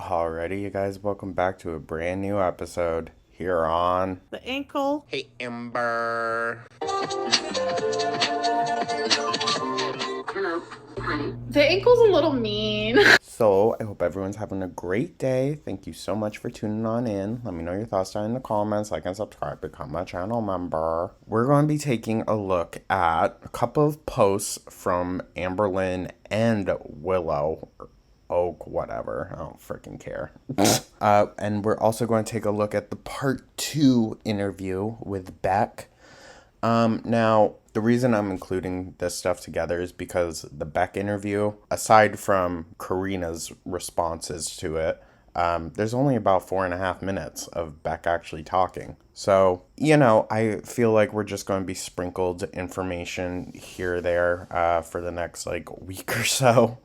Alrighty, you guys, welcome back to a brand new episode here on The ankle. Hey, Amber. The ankle's a little mean. So, I hope everyone's having a great day. Thank you so much for tuning on in. Let me know your thoughts down in the comments. Like and subscribe, become a channel member. We're going to be taking a look at a couple of posts from Amberlynn and Willow. Oak, whatever. I don't freaking care. And we're also going to take a look at the part 2 interview with Beck. Now, the reason I'm including this stuff together is because the Beck interview, aside from Karina's responses to it, there's only about 4.5 minutes of Beck actually talking. So, I feel like we're just going to be sprinkled information here or there for the next, week or so.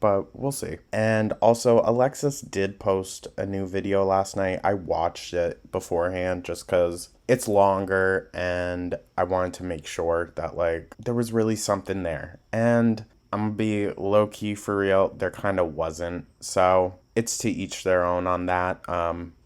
But we'll see. And also, Alexis did post a new video last night. I watched it beforehand just because it's longer and I wanted to make sure that, there was really something there. And I'm going to be low-key for real. There kind of wasn't. So, it's to each their own on that.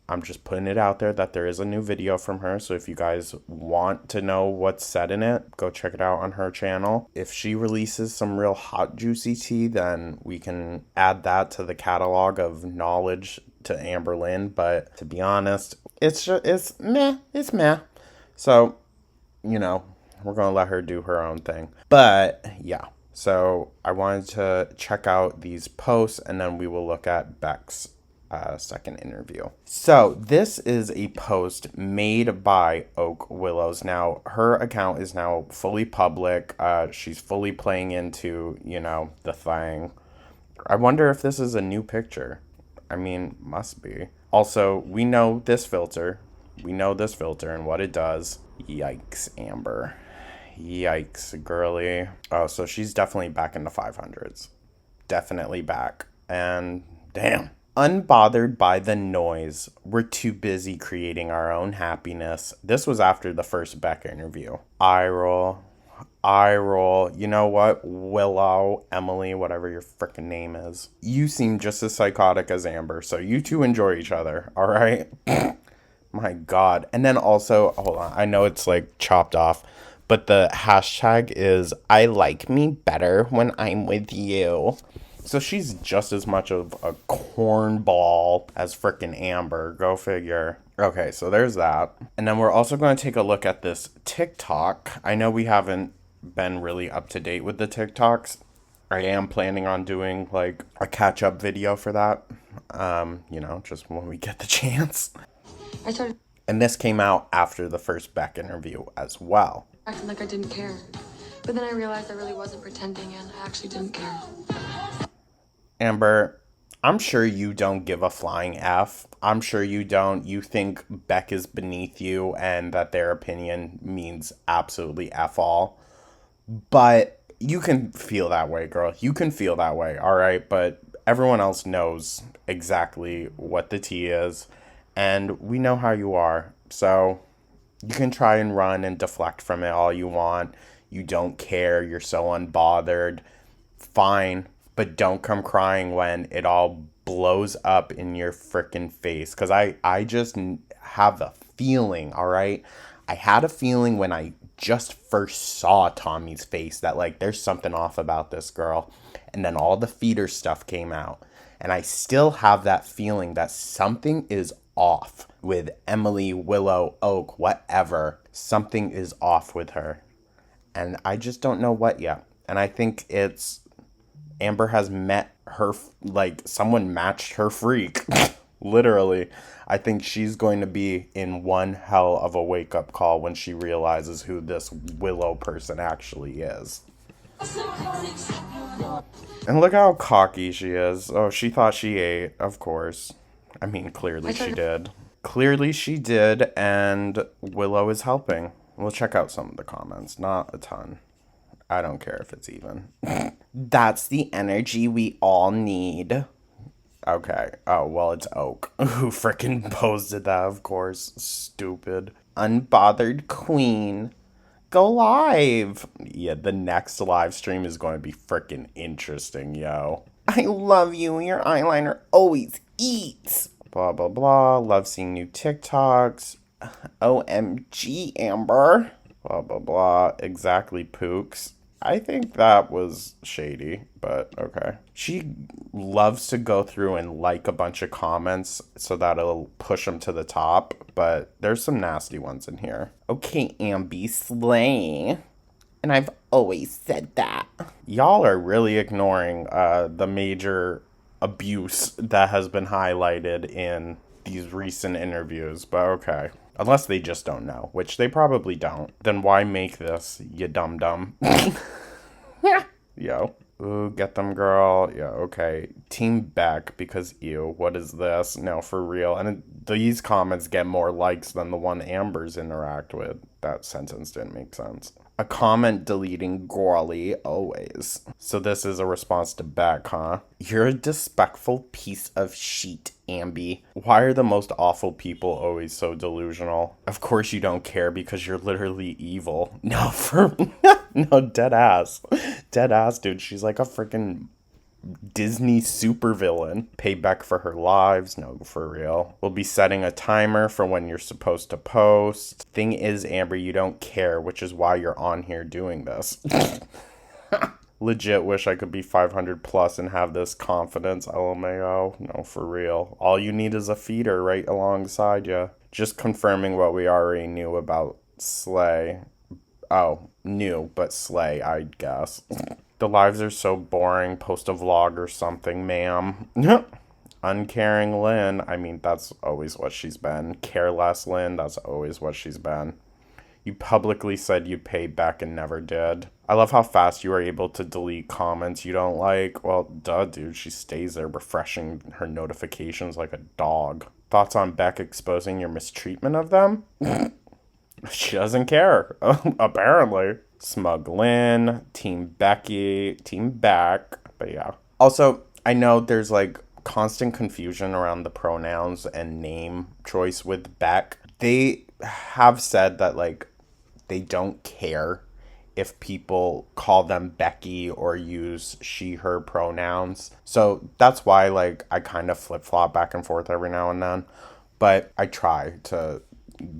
I'm just putting it out there that there is a new video from her. So if you guys want to know what's said in it, go check it out on her channel. If she releases some real hot, juicy tea, then we can add that to the catalog of knowledge to Amberlynn. But to be honest, it's meh. It's meh. So, we're going to let her do her own thing. But, yeah. So I wanted to check out these posts and then we will look at Beck's second interview. So this is a post made by Oak Willows. Now her account is now fully public. She's fully playing into, the thing. I wonder if this is a new picture. I mean, must be. Also, we know this filter. And what it does. Yikes, Amber. Yikes, girly. Oh, so she's definitely back in the 500s. Definitely back. And damn. Unbothered by the noise, we're too busy creating our own happiness. This was after the first Beck interview. Eye roll. You know what? Willow, Emily, whatever your frickin' name is. You seem just as psychotic as Amber, so you two enjoy each other, alright? My God. And then also, hold on, I know it's chopped off, but the hashtag is I like me better when I'm with you. So she's just as much of a cornball as frickin' Amber. Go figure. Okay, so there's that. And then we're also going to take a look at this TikTok. I know we haven't been really up to date with the TikToks. I am planning on doing a catch-up video for that. Just when we get the chance. And this came out after the first Beck interview as well. Acting like I didn't care. But then I realized I really wasn't pretending and I actually didn't care. Amber, I'm sure you don't give a flying F. I'm sure you don't. You think Beck is beneath you and that their opinion means absolutely F all. But you can feel that way, girl. You can feel that way, all right? But everyone else knows exactly what the tea is. And we know how you are. So you can try and run and deflect from it all you want. You don't care. You're so unbothered. Fine. But don't come crying when it all blows up in your frickin' face. Because I just have a feeling, all right? I had a feeling when I just first saw Tommy's face that, there's something off about this girl. And then all the feeder stuff came out. And I still have that feeling that something is off with Emily, Willow, Oak, whatever. Something is off with her. And I just don't know what yet. And I think it's Amber has met her, someone matched her freak. Literally. I think she's going to be in one hell of a wake-up call when she realizes who this Willow person actually is. And look how cocky she is. Oh, she thought she ate, of course. I mean, clearly she did. Clearly she did, and Willow is helping. We'll check out some of the comments. Not a ton. I don't care if it's even. That's the energy we all need. Okay. Oh, well, it's Oak. Who frickin' posted that, of course. Stupid. Unbothered queen. Go live. Yeah, the next live stream is going to be frickin' interesting, yo. I love you. Your eyeliner always eats. Blah, blah, blah. Love seeing new TikToks. OMG, Amber. Blah, blah, blah. Exactly, Pooks. I think that was shady, but okay. She loves to go through and like a bunch of comments so that it'll push them to the top, but there's some nasty ones in here. Okay, Ambi, slay. And I've always said that. Y'all are really ignoring the major abuse that has been highlighted in these recent interviews, but okay. Unless they just don't know, which they probably don't. Then why make this, you dum-dum? Yo. Ooh, get them, girl. Yeah, okay. Team Beck, because ew, what is this? No, for real. And these comments get more likes than the one Amber's interact with. That sentence didn't make sense. A comment deleting girly, always. So this is a response to Beck, huh? You're a disrespectful piece of shit, Ambi. Why are the most awful people always so delusional? Of course you don't care because you're literally evil. No, no, dead ass. Dead ass, dude. She's like a freaking Disney supervillain. Pay Beck for her lives. No, for real. We'll be setting a timer for when you're supposed to post. Thing is, Amber, you don't care, which is why you're on here doing this. Legit wish I could be 500 plus and have this confidence. LMAO. No, for real. All you need is a feeder right alongside you. Just confirming what we already knew about Slay. Oh, new, but Slay, I guess. The lives are so boring. Post a vlog or something, ma'am. Uncaring Lynn. I mean, that's always what she's been. Careless Lynn. That's always what she's been. You publicly said you'd pay Beck and never did. I love how fast you are able to delete comments you don't like. Well, duh, dude. She stays there refreshing her notifications like a dog. Thoughts on Beck exposing your mistreatment of them? She doesn't care, apparently. Smug Lynn, Team Becky, Team Beck, but yeah. Also, I know there's like constant confusion around the pronouns and name choice with Beck. They have said that like they don't care if people call them Becky or use she, her pronouns. So that's why like I kind of flip-flop back and forth every now and then. But I try to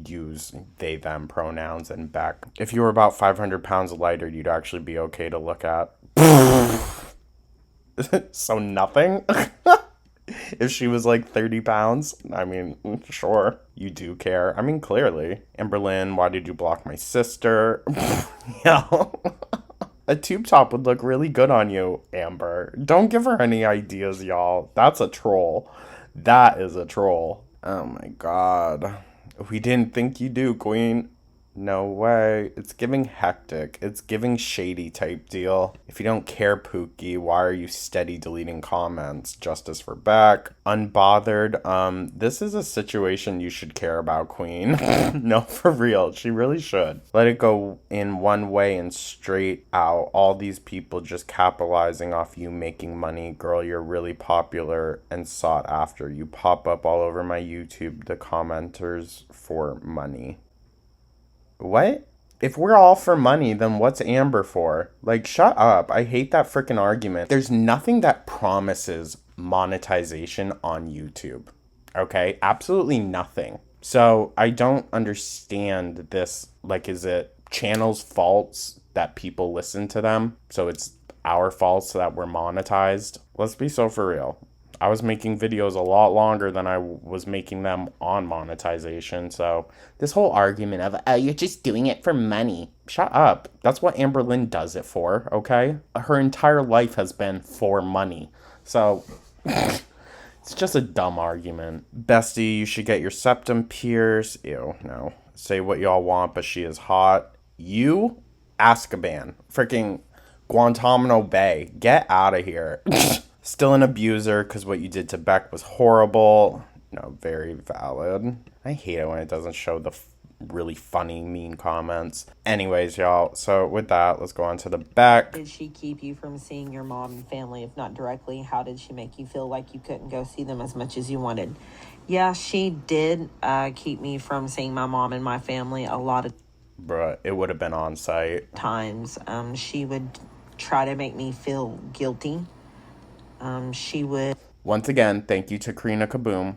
use they, them pronouns and Beck. If you were about 500 pounds lighter, you'd actually be okay to look at. So nothing? If she was like 30 pounds, I mean, sure, you do care. I mean, clearly. Amberlynn, why did you block my sister? Yeah. A tube top would look really good on you, Amber. Don't give her any ideas, y'all. That's a troll. That is a troll. Oh my god. We didn't think you do, queen. No way. It's giving hectic. It's giving shady type deal. If you don't care, Pookie, why are you steady deleting comments? Justice for Beck. Unbothered. This is a situation you should care about, queen. No, for real. She really should. Let it go in one way and straight out. All these people just capitalizing off you making money. Girl, you're really popular and sought after. You pop up all over my YouTube, the commenters for money. What? If we're all for money, then what's Amber for? Like, shut up. I hate that freaking argument. There's nothing that promises monetization on YouTube. Okay? Absolutely nothing. So I don't understand this. Like, is it channels' faults that people listen to them? So it's our faults that we're monetized? Let's be so for real. I was making videos a lot longer than I was making them on monetization. So this whole argument of, oh, you're just doing it for money. Shut up. That's what Amberlynn does it for, okay? Her entire life has been for money. So it's just a dumb argument. Bestie, you should get your septum pierced. Ew, no. Say what y'all want, but she is hot. You? Azkaban. Freaking Guantanamo Bay. Get out of here. Still an abuser because what you did to Beck was horrible. No, very valid. I hate it when it doesn't show the really funny, mean comments. Anyways, y'all, so with that, let's go on to the Beck. Did she keep you from seeing your mom and family, if not directly? How did she make you feel like you couldn't go see them as much as you wanted? Yeah, she did keep me from seeing my mom and my family a lot of Bruh, it would have been on site. times. She would try to make me feel guilty. She would... Once again, thank you to Karina Kaboom.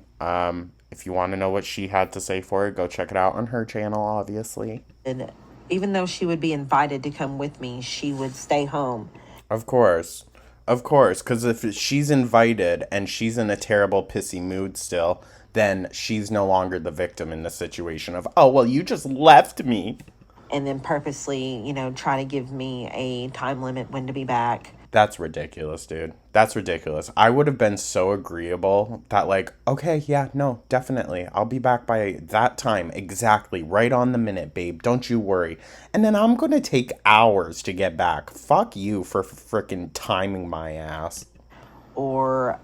If you want to know what she had to say for it, go check it out on her channel, obviously. And even though she would be invited to come with me, she would stay home. Of course. Of course, because if she's invited and she's in a terrible, pissy mood still, then she's no longer the victim in the situation of, oh, well, you just left me. And then purposely, try to give me a time limit when to be back. That's ridiculous, dude. That's ridiculous. I would have been so agreeable that, like, okay, yeah, no, definitely. I'll be back by that time. Exactly. Right on the minute, babe. Don't you worry. And then I'm going to take hours to get back. Fuck you for freaking timing my ass. Or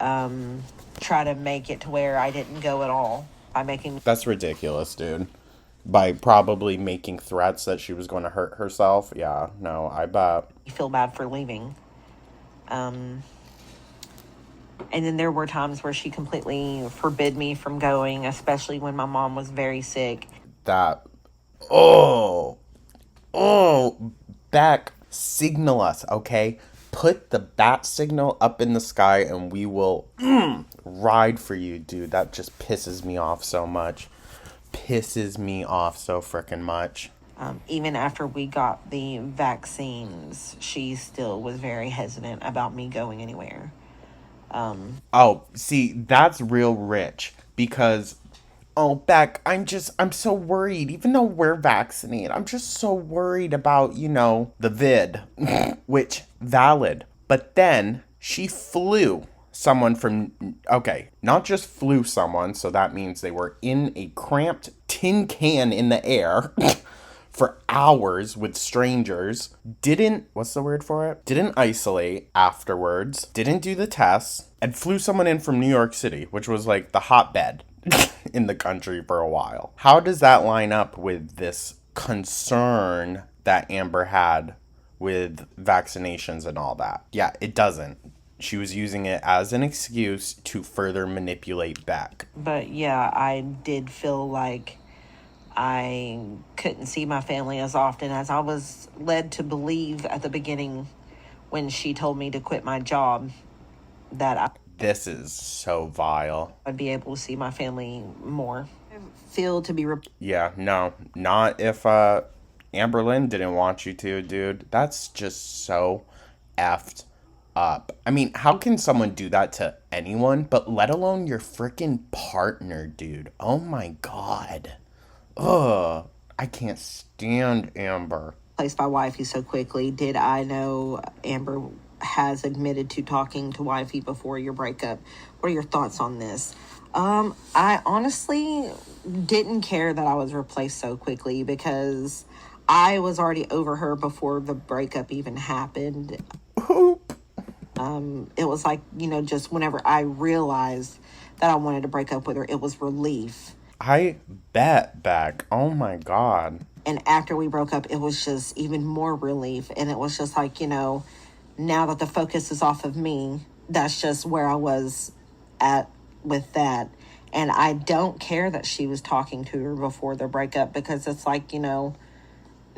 try to make it to where I didn't go at all by making... That's ridiculous, dude. By probably making threats that she was going to hurt herself. Yeah, no, I bet. me feel bad for leaving. And then there were times where she completely forbid me from going, especially when my mom was very sick. That, Beck, signal us, okay? Put the bat signal up in the sky and we will ride for you, dude. That just pisses me off so much. Pisses me off so frickin' much. Even after we got the vaccines, she still was very hesitant about me going anywhere. See, that's real rich because, Beck, I'm so worried. Even though we're vaccinated, I'm just so worried about, the vid, which, valid. But then she flew someone from, not just flew someone, so that means they were in a cramped tin can in the air for hours with strangers, didn't isolate afterwards, didn't do the tests, and flew someone in from New York City, which was like the hotbed in the country for a while. How does that line up with this concern that Amber had with vaccinations and all that? Yeah, it doesn't. She was using it as an excuse to further manipulate Beck. But yeah, I did feel like I couldn't see my family as often as I was led to believe at the beginning when she told me to quit my job that This is so vile. I'd be able to see my family more. I feel to be... Yeah, no, not if Amberlynn didn't want you to, dude. That's just so effed up. I mean, how can someone do that to anyone, but let alone your freaking partner, dude? Oh my god. Ugh, I can't stand Amber. Placed by wifey so quickly. Did I know Amber has admitted to talking to wifey before your breakup? What are your thoughts on this? I honestly didn't care that I was replaced so quickly because I was already over her before the breakup even happened. Oop. It was like, just whenever I realized that I wanted to break up with her, it was relief. I bet, Beck. Oh my god. And after we broke up, it was just even more relief. And it was just like, now that the focus is off of me, that's just where I was at with that. And I don't care that she was talking to her before the breakup because it's like,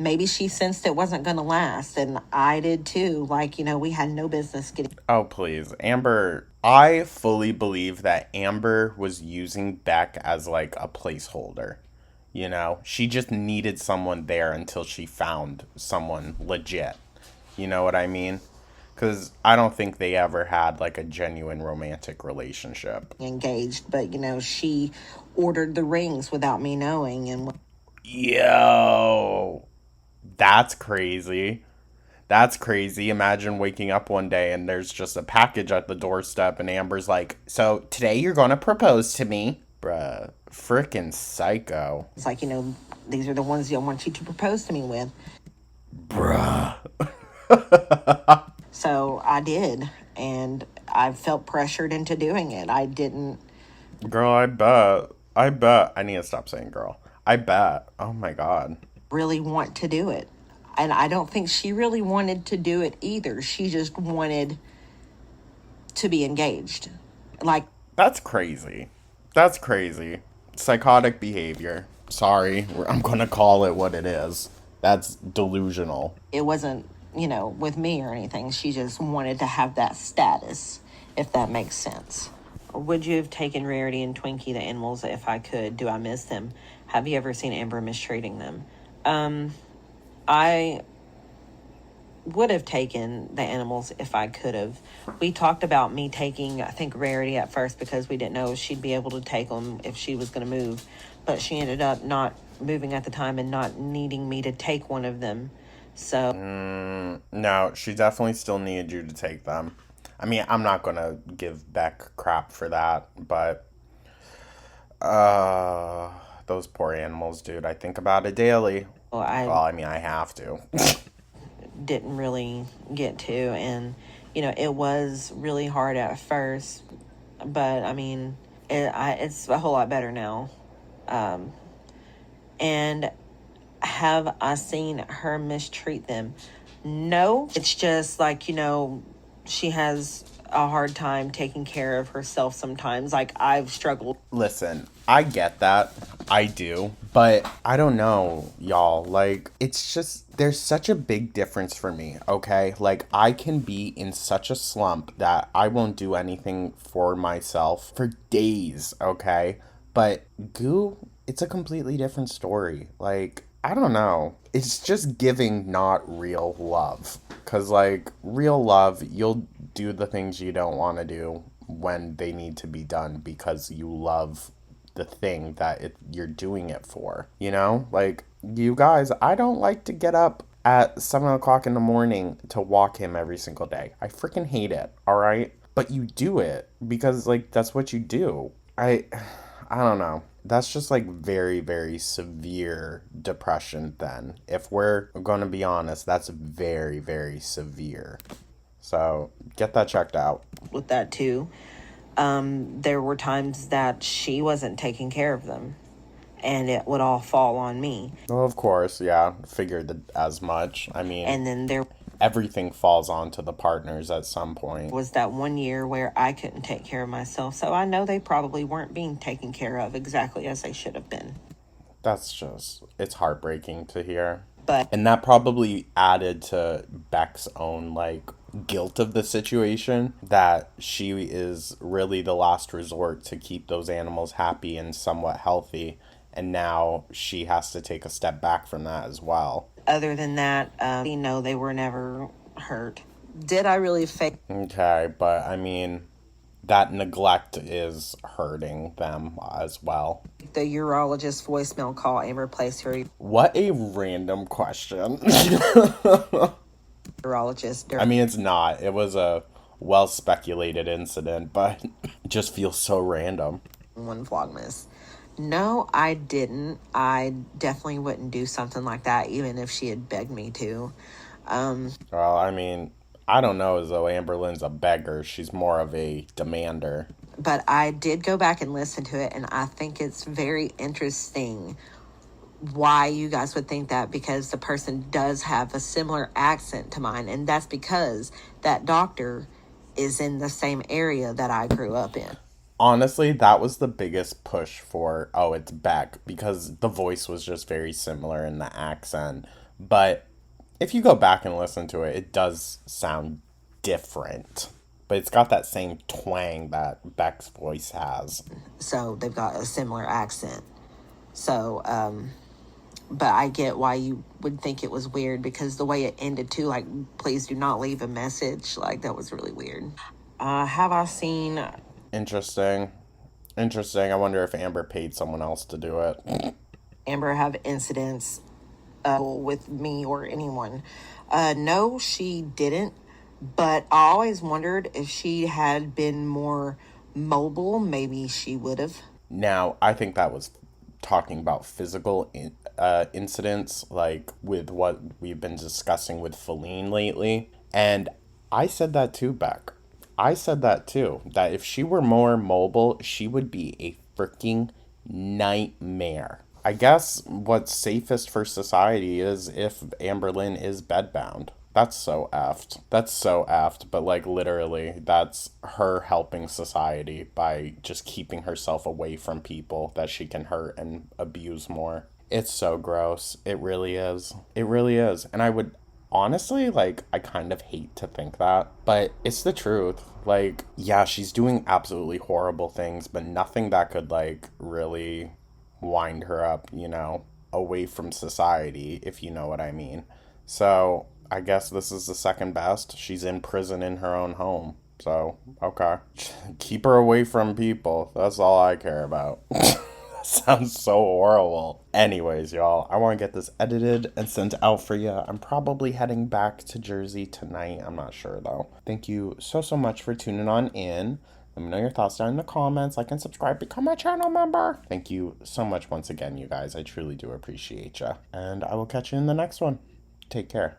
maybe she sensed it wasn't going to last. And I did too. Like, we had no business getting... Oh, please. Amber, I fully believe that Amber was using Beck as like a placeholder. She just needed someone there until she found someone legit. You know what I mean? Because I don't think they ever had like a genuine romantic relationship. Engaged, but she ordered the rings without me knowing. And Yo, that's crazy. That's crazy. Imagine waking up one day and there's just a package at the doorstep and Amber's like, so today you're going to propose to me? Bruh, frickin' psycho. it's like, these are the ones I want you to propose to me with. Bruh. So I did, and I felt pressured into doing it. I didn't... Girl, I bet. I need to stop saying girl. I bet. Oh my god. really want to do it. And I don't think she really wanted to do it either. She just wanted to be engaged. Like, That's crazy. That's crazy. Psychotic behavior. Sorry, I'm going to call it what it is. That's delusional. it wasn't, with me or anything. She just wanted to have that status, if that makes sense. Would you have taken Rarity and Twinkie, the animals, if I could? Do I miss them? Have you ever seen Amber mistreating them? I would have taken the animals if I could have. We talked about me taking, I think, Rarity at first because we didn't know if she'd be able to take them if she was going to move. But she ended up not moving at the time and not needing me to take one of them. So, No, she definitely still needed you to take them. I mean, I'm not gonna give Beck crap for that, but those poor animals, dude. I think about it daily. well, I Well, I mean, I have to. didn't really get to. And, it was really hard at first. But, I mean, it's a whole lot better now. And have I seen her mistreat them? No. It's just like, she has a hard time taking care of herself sometimes. Like, I've struggled. Listen, I get that. I do. But I don't know, y'all. Like, it's just, there's such a big difference for me, okay? Like, I can be in such a slump that I won't do anything for myself for days, okay? But Goo, it's a completely different story. Like, I don't know. It's just giving not real love. Because, like, real love, you'll do the things you don't want to do when they need to be done because you love the thing that you're doing it for. You know? Like, you guys, I don't like to get up at 7 o'clock in the morning to walk him every single day. I freaking hate it, alright? But you do it because, like, that's what you do. I don't know. That's just like very, very severe depression then. If we're going to be honest, that's very, very severe. So get that checked out. With that too. There were times that she wasn't taking care of them, and it would all fall on me. Well, of course, yeah, figured as much. I mean, And then there everything falls onto the partners at some point. was that one year where I couldn't take care of myself, so I know they probably weren't being taken care of exactly as they should have been. That's just, it's heartbreaking to hear. But And that probably added to Beck's own, like, guilt of the situation, that she is really the last resort to keep those animals happy and somewhat healthy. And now she has to take a step back from that as well. other than that, they were never hurt. Did I really fake Okay, but I mean, that neglect is hurting them as well. the urologist voicemail call and replace her What a random question. urologist I mean, it's not. It was a well speculated incident, but it just feels so random. one Vlogmas? No, I didn't. I definitely wouldn't do something like that, even if she had begged me to. Well, I mean, I don't know as though Amberlynn's a beggar. She's more of a demander. But I did go back and listen to it, and I think it's very interesting why you guys would think that, because the person does have a similar accent to mine, and that's because that doctor is in the same area that I grew up in. Honestly, that was the biggest push for, oh, it's Beck, because the voice was just very similar in the accent. But if you go back and listen to it, it does sound different. But it's got that same twang that Beck's voice has. So they've got a similar accent. So, but I get why you would think it was weird, because the way it ended too, like, please do not leave a message, like, that was really weird. Have I seen Interesting. Interesting. I wonder if Amber paid someone else to do it. Amber have incidents with me or anyone? No, she didn't. But I always wondered if she had been more mobile, maybe she would have. Now, I think that was talking about physical incidents, like with what we've been discussing with Feline lately. And I said that too, Beck. I said that too. That if she were more mobile, she would be a freaking nightmare. I guess what's safest for society is if Amberlynn is bedbound. That's so effed. That's so effed, but like literally, that's her helping society by just keeping herself away from people that she can hurt and abuse more. It's so gross. It really is. It really is. And honestly, like, I kind of hate to think that, but it's the truth. Like, yeah, she's doing absolutely horrible things, but nothing that could, like, really wind her up, you know, away from society, if you know what I mean. So, I guess this is the second best. She's in prison in her own home. So, okay. Keep her away from people. That's all I care about. Sounds so horrible. Anyways, y'all, I want to get this edited and sent out for you. I'm probably heading back to Jersey tonight. I'm not sure though. Thank you so much for tuning on in. Let me know your thoughts down in the comments. Like and subscribe. Become a channel member. Thank you so much once again, you guys. I truly do appreciate you. And I will catch you in the next one. Take care.